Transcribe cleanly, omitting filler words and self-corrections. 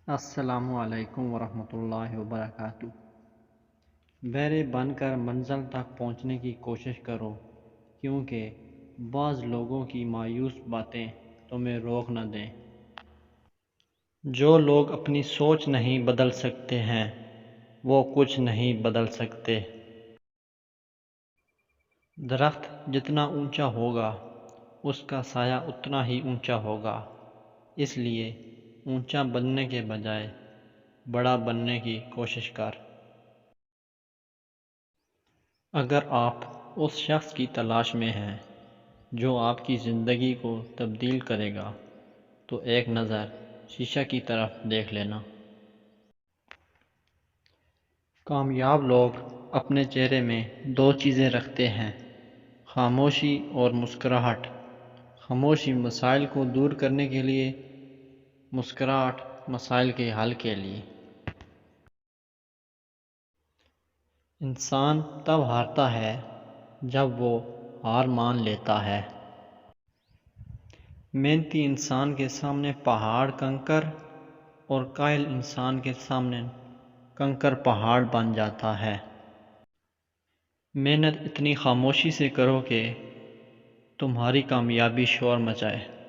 السلام علیکم ورحمۃ اللہ وبرکاتہ۔ بہرے بن کر منزل تک پہنچنے کی کوشش کرو، کیونکہ بعض لوگوں کی مایوس باتیں تمہیں روک نہ دیں۔ جو لوگ اپنی سوچ نہیں بدل سکتے ہیں وہ کچھ نہیں بدل سکتے۔ درخت جتنا اونچا ہوگا اس کا سایہ اتنا ہی اونچا ہوگا، اس لیے اونچا بننے کے بجائے بڑا بننے کی کوشش کر۔ اگر آپ اس شخص کی تلاش میں ہیں جو آپ کی زندگی کو تبدیل کرے گا تو ایک نظر شیشہ کی طرف دیکھ لینا۔ کامیاب لوگ اپنے چہرے میں دو چیزیں رکھتے ہیں، خاموشی اور مسکراہٹ۔ خاموشی مسائل کو دور کرنے کے لیے، مسکراہٹ مسائل کے حل کے لیے۔ انسان تب ہارتا ہے جب وہ ہار مان لیتا ہے۔ محنتی انسان کے سامنے پہاڑ کنکر اور قائل انسان کے سامنے کنکر پہاڑ بن جاتا ہے۔ محنت اتنی خاموشی سے کرو کہ تمہاری کامیابی شور مچائے۔